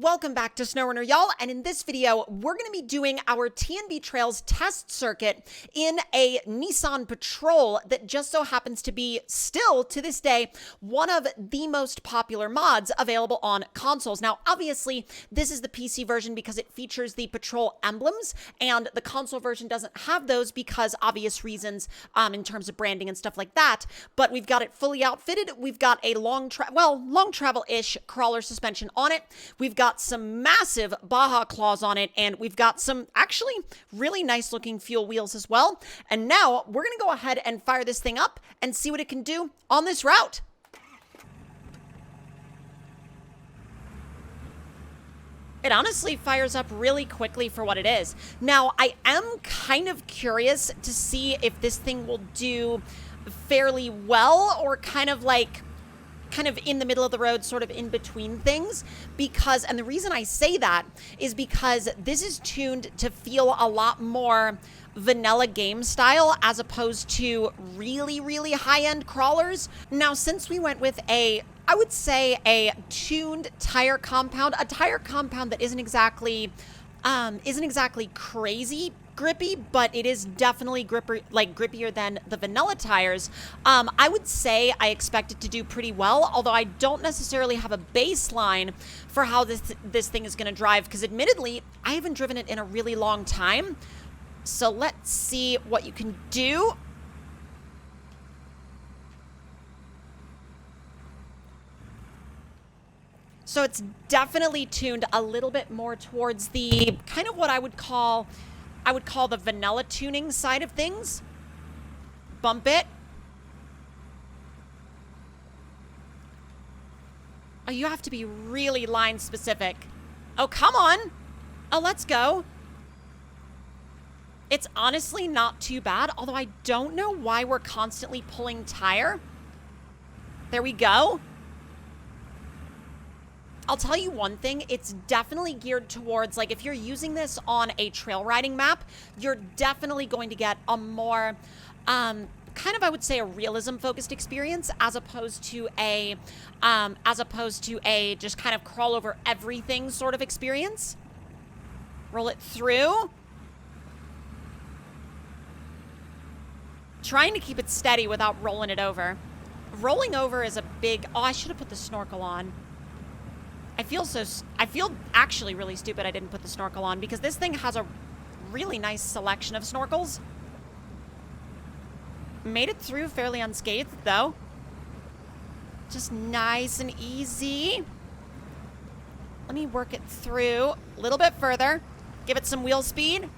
Welcome back to SnowRunner, y'all, and in this video, we're going to be doing our TNB Trails test circuit in a Nissan Patrol that just so happens to be, still to this day, one of the most popular mods available on consoles. Now, obviously, this is the PC version because it features the Patrol emblems, and the console version doesn't have those because obvious reasons in terms of branding and stuff like that, but we've got it fully outfitted. We've got a long travel-ish crawler suspension on it. We've got some massive Baja claws on it, and we've got some actually really nice looking fuel wheels as well. And now we're going to go ahead and fire this thing up and see what it can do on this route. It honestly fires up really quickly for what it is. Now, I am kind of curious to see if this thing will do fairly well or kind of in the middle of the road, sort of in between things, because, and the reason I say that is because this is tuned to feel a lot more vanilla game style as opposed to really, really high-end crawlers. Now, since we went with I would say a tuned tire compound, a tire compound that isn't exactly crazy grippy, but it is definitely grippier than the vanilla tires. I would say I expect it to do pretty well, although I don't necessarily have a baseline for how this thing is going to drive, because admittedly, I haven't driven it in a really long time. So let's see what you can do. So it's definitely tuned a little bit more towards the kind of what I would call the vanilla tuning side of things. Bump it. Oh, you have to be really line specific. Oh, come on. Oh, let's go. It's honestly not too bad, although I don't know why we're constantly pulling tire. There we go. I'll tell you one thing, it's definitely geared towards, like, if you're using this on a trail riding map, you're definitely going to get a more, kind of, I would say, a realism-focused experience as opposed to a just kind of crawl over everything sort of experience. Roll it through. Trying to keep it steady without rolling it over. Rolling over is a big, oh, I should have put the snorkel on. I feel actually really stupid I didn't put the snorkel on because this thing has a really nice selection of snorkels. Made it through fairly unscathed though. Just nice and easy. Let me work it through a little bit further. Give it some wheel speed.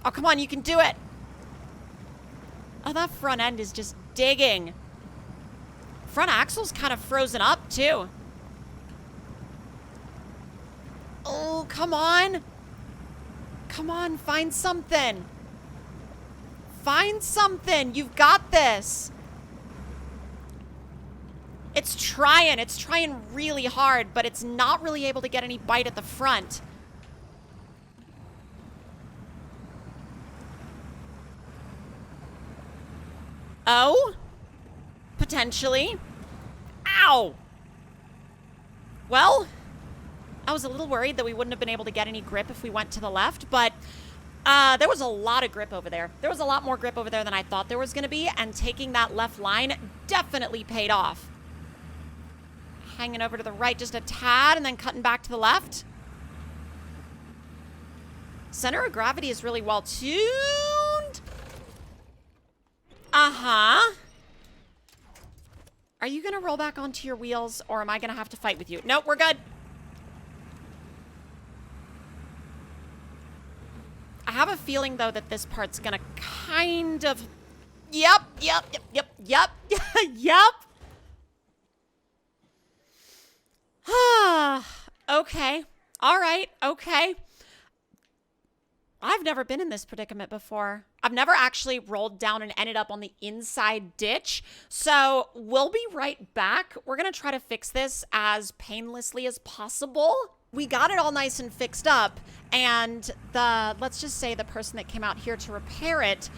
Oh, come on, you can do it. Oh, that front end is just digging. Front axle's kind of frozen up too. Oh, come on. Come on, find something. Find something. You've got this. It's trying really hard, but it's not really able to get any bite at the front. Oh, potentially. Ow. Well, I was a little worried that we wouldn't have been able to get any grip if we went to the left, but there was a lot of grip over there. There was a lot more grip over there than I thought there was going to be, and taking that left line definitely paid off. Hanging over to the right just a tad, and then cutting back to the left. Center of gravity is really well tuned. Uh-huh. Are you going to roll back onto your wheels, or am I going to have to fight with you? Nope, we're good. I have a feeling, though, that this part's gonna kind of... Yep. Okay. All right. Okay. I've never been in this predicament before. I've never actually rolled down and ended up on the inside ditch. So we'll be right back. We're gonna try to fix this as painlessly as possible. we got it all nice and fixed up, and let's just say the person that came out here to repair it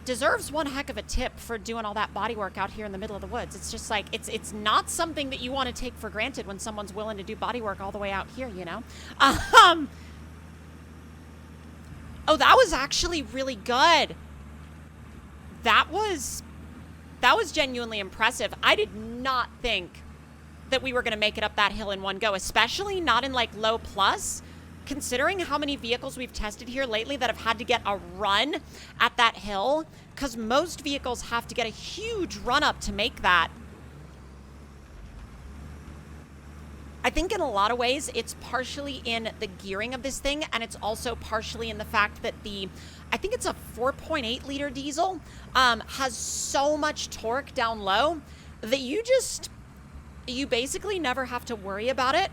deserves one heck of a tip for doing all that body work out here in the middle of the woods. It's just like, it's not something that you want to take for granted when someone's willing to do body work all the way out here, you know? Oh, that was actually really good. That was genuinely impressive. I did not think that we were going to make it up that hill in one go, especially not in like low plus, considering how many vehicles we've tested here lately that have had to get a run at that hill, because most vehicles have to get a huge run up to make that. I think in a lot of ways it's partially in the gearing of this thing, and it's also partially in the fact that I think it's a 4.8 liter diesel, has so much torque down low that you basically never have to worry about it.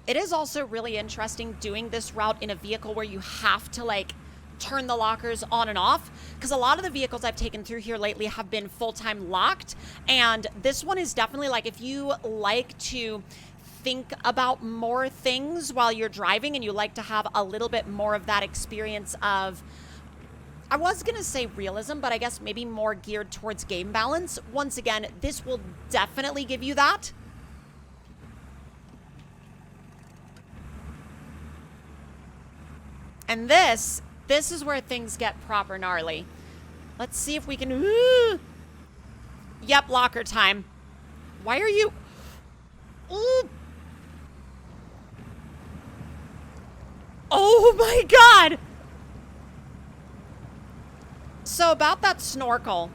It is also really interesting doing this route in a vehicle where you have to like turn the lockers on and off, because a lot of the vehicles I've taken through here lately have been full-time locked, and this one is definitely like, if you like to think about more things while you're driving and you like to have a little bit more of that experience of, I was gonna say realism, but I guess maybe more geared towards game balance. Once again, this will definitely give you that. And this is where things get proper gnarly. Let's see if we can... Ooh. Yep, locker time. Why are you... Ooh. Oh my god! So about that snorkel.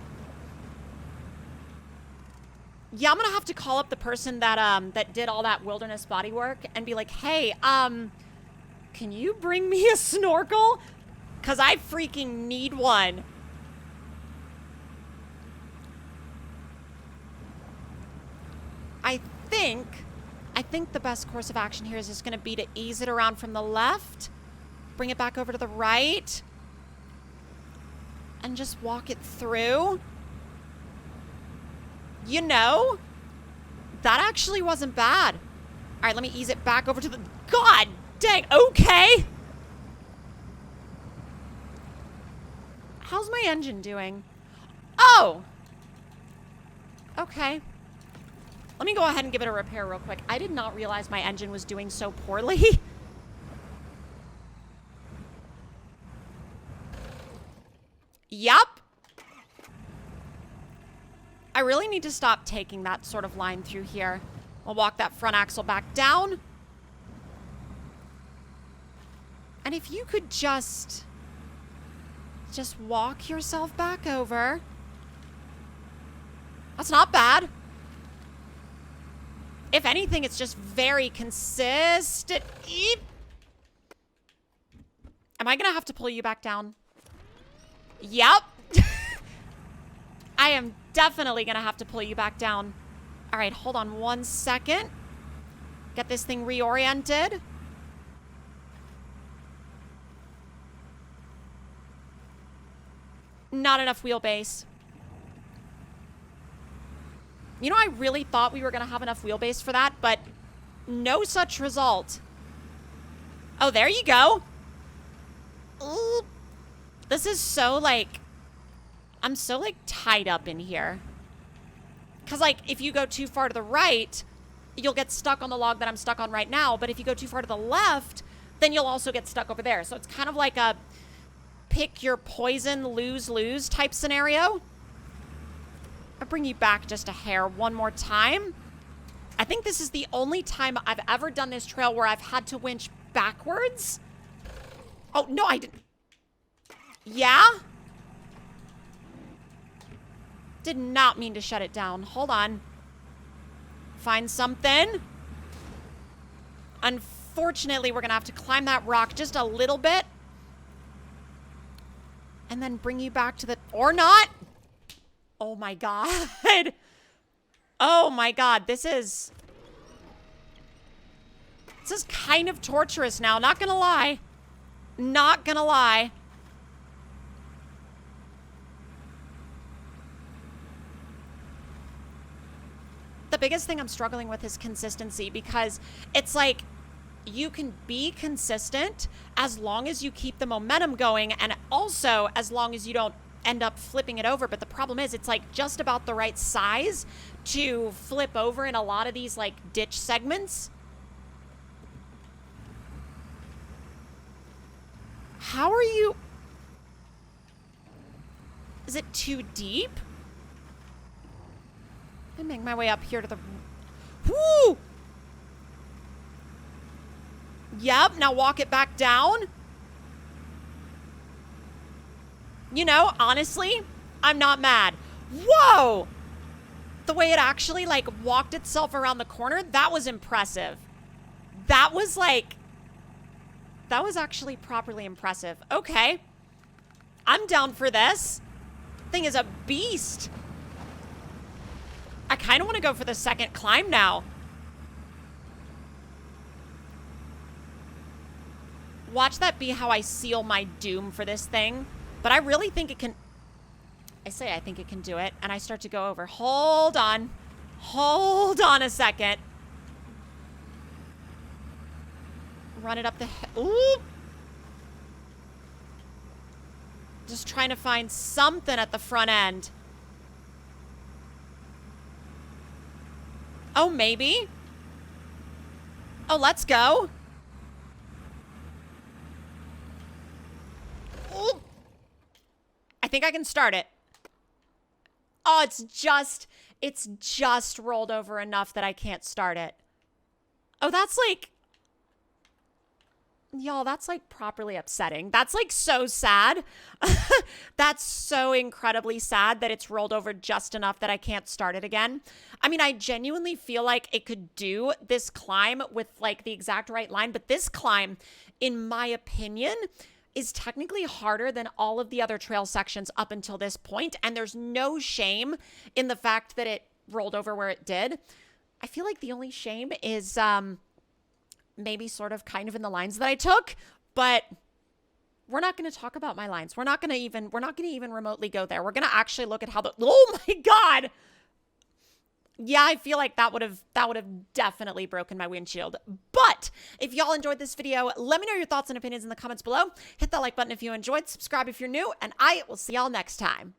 Yeah, I'm gonna have to call up the person that did all that wilderness body work and be like, hey, can you bring me a snorkel? Because I freaking need one. I think the best course of action here is just going to be to ease it around from the left, bring it back over to the right, and just walk it through. You know, that actually wasn't bad. All right, let me ease it back over to the... God dang, okay. How's my engine doing? Oh! Okay. Let me go ahead and give it a repair real quick. I did not realize my engine was doing so poorly. Yup. I really need to stop taking that sort of line through here. I'll walk that front axle back down. And if you could just walk yourself back over. That's not bad. If anything, it's just very consistent. Eep. Am I gonna have to pull you back down? Yep. I am definitely gonna have to pull you back down. All right, hold on 1 second. Get this thing reoriented. Not enough wheelbase. You know, I really thought we were going to have enough wheelbase for that, but no such result. Oh, there you go. Ooh. This is so, like... I'm so, like, tied up in here. Because, like, if you go too far to the right, you'll get stuck on the log that I'm stuck on right now. But if you go too far to the left, then you'll also get stuck over there. So it's kind of like a pick your poison, lose-lose type scenario. I'll bring you back just a hair one more time. I think this is the only time I've ever done this trail where I've had to winch backwards. Oh, no, I didn't. Yeah? Did not mean to shut it down. Hold on. Find something. Unfortunately, we're going to have to climb that rock just a little bit. And then bring you back to the... Or not. Oh, my God. Oh, my God. This is kind of torturous now. Not going to lie. Not going to lie. the biggest thing I'm struggling with is consistency, because it's like you can be consistent as long as you keep the momentum going, and also as long as you don't end up flipping it over. But the problem is it's like just about the right size to flip over in a lot of these like ditch segments. How are you? Is it too deep? I make my way up here to the... Woo! Yep, now walk it back down. You know, honestly, I'm not mad. Whoa! The way it actually, like, walked itself around the corner, that was impressive. That was, like... That was actually properly impressive. Okay. I'm down for this. Thing is a beast. I kind of want to go for the second climb now. Watch that be how I seal my doom for this thing. But I really think it can... I say I think it can do it, and I start to go over. Hold on. Hold on a second. Run it up the... Ooh! Just trying to find something at the front end. Oh, maybe. Oh, let's go. Ooh. I think I can start it. Oh, it's just rolled over enough that I can't start it. Oh, that's like... Y'all, that's like properly upsetting. That's like so sad. That's so incredibly sad that it's rolled over just enough that I can't start it again. I mean, I genuinely feel like it could do this climb with like the exact right line, but this climb, in my opinion, is technically harder than all of the other trail sections up until this point, and there's no shame in the fact that it rolled over where it did. I feel like the only shame is maybe sort of kind of in the lines that I took, but we're not going to talk about my lines. We're not going to even remotely go there. We're going to actually look at how the... Oh my God. Yeah, I feel like that would have definitely broken my windshield. But if y'all enjoyed this video, let me know your thoughts and opinions in the comments below. Hit that like button if you enjoyed, subscribe if you're new, and I will see y'all next time.